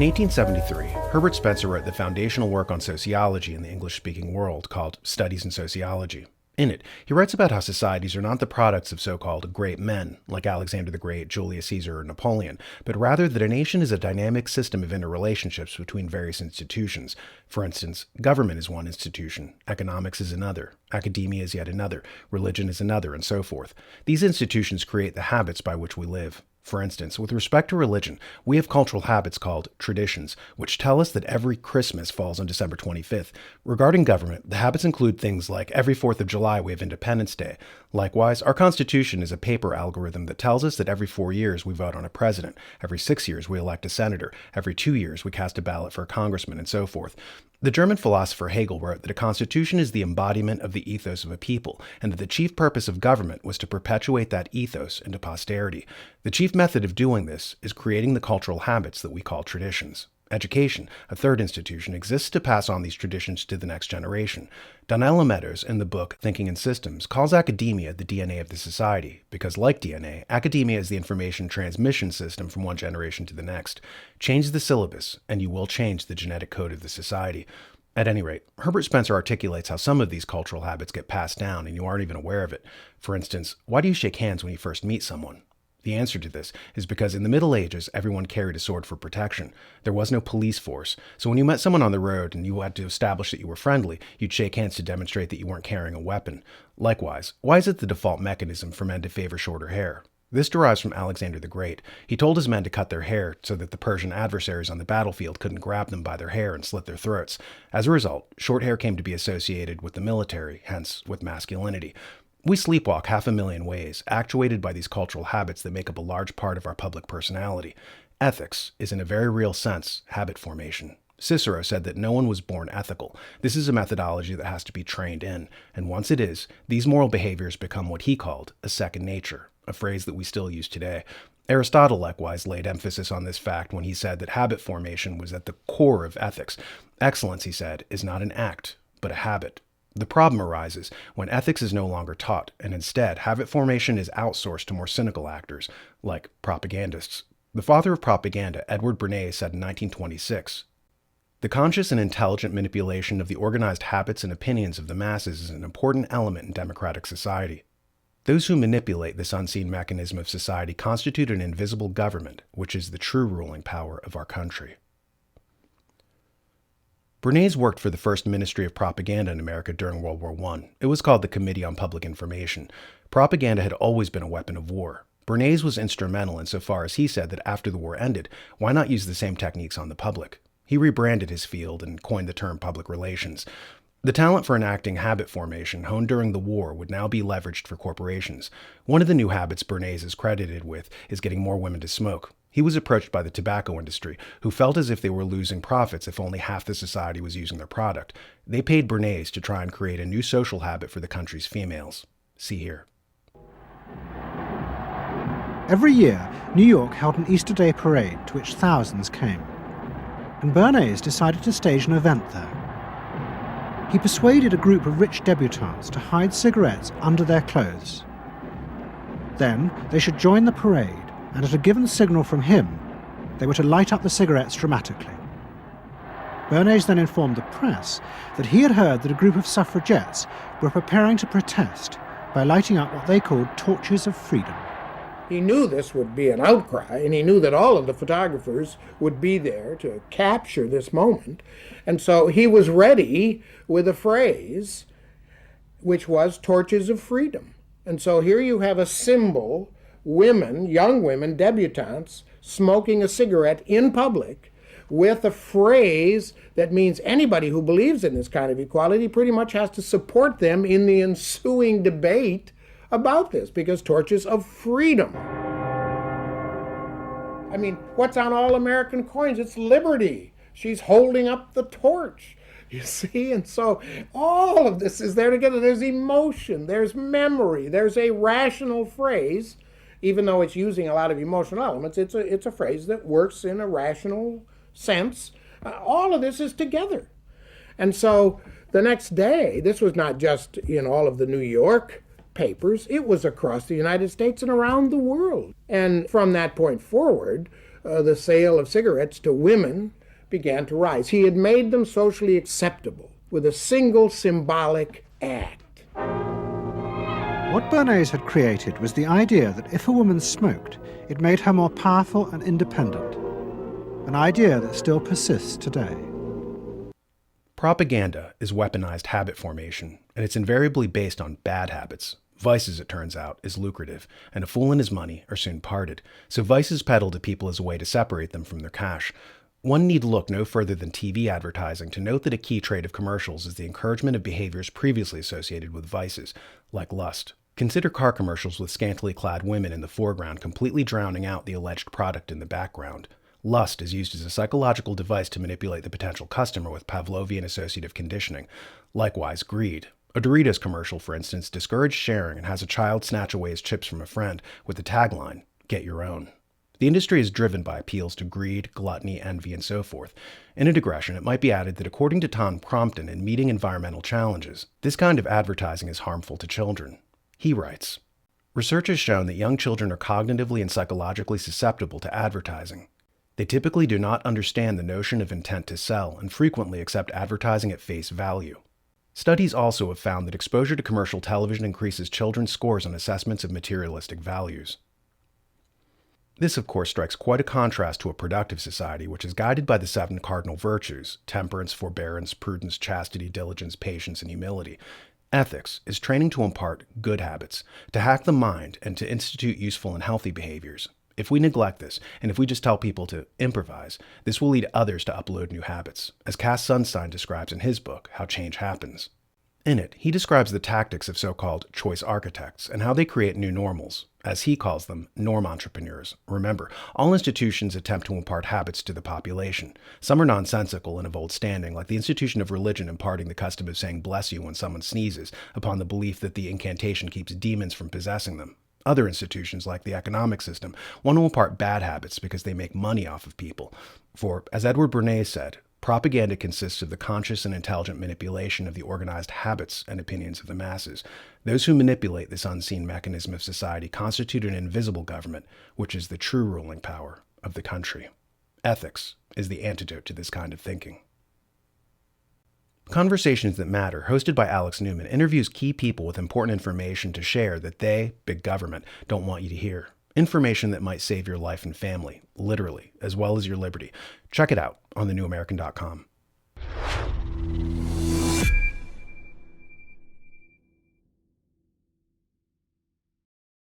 In 1873, Herbert Spencer wrote the foundational work on sociology in the English-speaking world called Studies in Sociology. In it, he writes about how societies are not the products of so-called great men, like Alexander the Great, Julius Caesar, or Napoleon, but rather that a nation is a dynamic system of interrelationships between various institutions. For instance, government is one institution, economics is another, academia is yet another, religion is another, and so forth. These institutions create the habits by which we live. For instance, with respect to religion, we have cultural habits called traditions, which tell us that every Christmas falls on December 25th. Regarding government, the habits include things like every 4th of July we have Independence Day. Likewise, our Constitution is a paper algorithm that tells us that every 4 years we vote on a president, every 6 years we elect a senator, every 2 years we cast a ballot for a congressman, and so forth. The German philosopher Hegel wrote that a constitution is the embodiment of the ethos of a people, and that the chief purpose of government was to perpetuate that ethos into posterity. The chief method of doing this is creating the cultural habits that we call traditions. Education, a third institution, exists to pass on these traditions to the next generation. Donella Meadows, in the book Thinking in Systems, calls academia the DNA of the society, because like DNA, academia is the information transmission system from one generation to the next. Change the syllabus, and you will change the genetic code of the society. At any rate, Herbert Spencer articulates how some of these cultural habits get passed down and you aren't even aware of it. For instance, why do you shake hands when you first meet someone? The answer to this is because in the Middle Ages, everyone carried a sword for protection. There was no police force, so when you met someone on the road and you had to establish that you were friendly, you'd shake hands to demonstrate that you weren't carrying a weapon. Likewise, why is it the default mechanism for men to favor shorter hair? This derives from Alexander the Great. He told his men to cut their hair so that the Persian adversaries on the battlefield couldn't grab them by their hair and slit their throats. As a result, short hair came to be associated with the military, hence with masculinity. We sleepwalk 500,000 ways, actuated by these cultural habits that make up a large part of our public personality. Ethics is, in a very real sense, habit formation. Cicero said that no one was born ethical. This is a methodology that has to be trained in, and once it is, these moral behaviors become what he called a second nature, a phrase that we still use today. Aristotle likewise laid emphasis on this fact when he said that habit formation was at the core of ethics. Excellence, he said, is not an act, but a habit. The problem arises when ethics is no longer taught, and instead, habit formation is outsourced to more cynical actors, like propagandists. The father of propaganda, Edward Bernays, said in 1926, "The conscious and intelligent manipulation of the organized habits and opinions of the masses is an important element in democratic society. Those who manipulate this unseen mechanism of society constitute an invisible government, which is the true ruling power of our country." Bernays worked for the first Ministry of Propaganda in America during World War I. It was called the Committee on Public Information. Propaganda had always been a weapon of war. Bernays was instrumental insofar as he said that after the war ended, why not use the same techniques on the public? He rebranded his field and coined the term public relations. The talent for enacting habit formation honed during the war would now be leveraged for corporations. One of the new habits Bernays is credited with is getting more women to smoke. He was approached by the tobacco industry, who felt as if they were losing profits if only half the society was using their product. They paid Bernays to try and create a new social habit for the country's females. See here. Every year, New York held an Easter Day parade to which thousands came. And Bernays decided to stage an event there. He persuaded a group of rich debutantes to hide cigarettes under their clothes. Then they should join the parade, and at a given signal from him, they were to light up the cigarettes dramatically. Bernays then informed the press that he had heard that a group of suffragettes were preparing to protest by lighting up what they called torches of freedom. He knew this would be an outcry, and he knew that all of the photographers would be there to capture this moment. And so he was ready with a phrase, which was torches of freedom. And so here you have a symbol, women, young women, debutantes, smoking a cigarette in public with a phrase that means anybody who believes in this kind of equality pretty much has to support them in the ensuing debate about this, because torches of freedom. I mean, what's on all American coins? It's liberty. She's holding up the torch, you see? And so all of this is there together. There's emotion, there's memory, there's a rational phrase. Even though it's using a lot of emotional elements, it's a phrase that works in a rational sense. All of this is together. And so the next day, this was not just in all of the New York papers, it was across the United States and around the world. And from that point forward, the sale of cigarettes to women began to rise. He had made them socially acceptable with a single symbolic act. What Bernays had created was the idea that if a woman smoked, it made her more powerful and independent, an idea that still persists today. Propaganda is weaponized habit formation, and it's invariably based on bad habits. Vices, it turns out, is lucrative, and a fool and his money are soon parted, so vices peddled to people as a way to separate them from their cash. One need look no further than TV advertising to note that a key trait of commercials is the encouragement of behaviors previously associated with vices, like lust. Consider car commercials with scantily clad women in the foreground completely drowning out the alleged product in the background. Lust is used as a psychological device to manipulate the potential customer with Pavlovian associative conditioning. Likewise, greed. A Doritos commercial, for instance, discourages sharing and has a child snatch away his chips from a friend with the tagline, "Get your own." The industry is driven by appeals to greed, gluttony, envy, and so forth. In a digression, it might be added that according to Tom Crompton in Meeting Environmental Challenges, this kind of advertising is harmful to children. He writes, "Research has shown that young children are cognitively and psychologically susceptible to advertising. They typically do not understand the notion of intent to sell and frequently accept advertising at face value. Studies also have found that exposure to commercial television increases children's scores on assessments of materialistic values." This, of course, strikes quite a contrast to a productive society which is guided by the 7 cardinal virtues: temperance, forbearance, prudence, chastity, diligence, patience, and humility. Ethics is training to impart good habits, to hack the mind, and to institute useful and healthy behaviors. If we neglect this, and if we just tell people to improvise, this will lead others to upload new habits, as Cass Sunstein describes in his book, How Change Happens. In it, he describes the tactics of so-called choice architects and how they create new normals, as he calls them, norm entrepreneurs. Remember, all institutions attempt to impart habits to the population. Some are nonsensical and of old standing, like the institution of religion imparting the custom of saying bless you when someone sneezes, upon the belief that the incantation keeps demons from possessing them. Other institutions, like the economic system, want to impart bad habits because they make money off of people. For, as Edward Bernays said, propaganda consists of the conscious and intelligent manipulation of the organized habits and opinions of the masses. Those who manipulate this unseen mechanism of society constitute an invisible government, which is the true ruling power of the country. Ethics is the antidote to this kind of thinking. Conversations That Matter, hosted by Alex Newman, interviews key people with important information to share that they, big government, don't want you to hear. Information that might save your life and family, literally, as well as your liberty. Check it out on thenewamerican.com.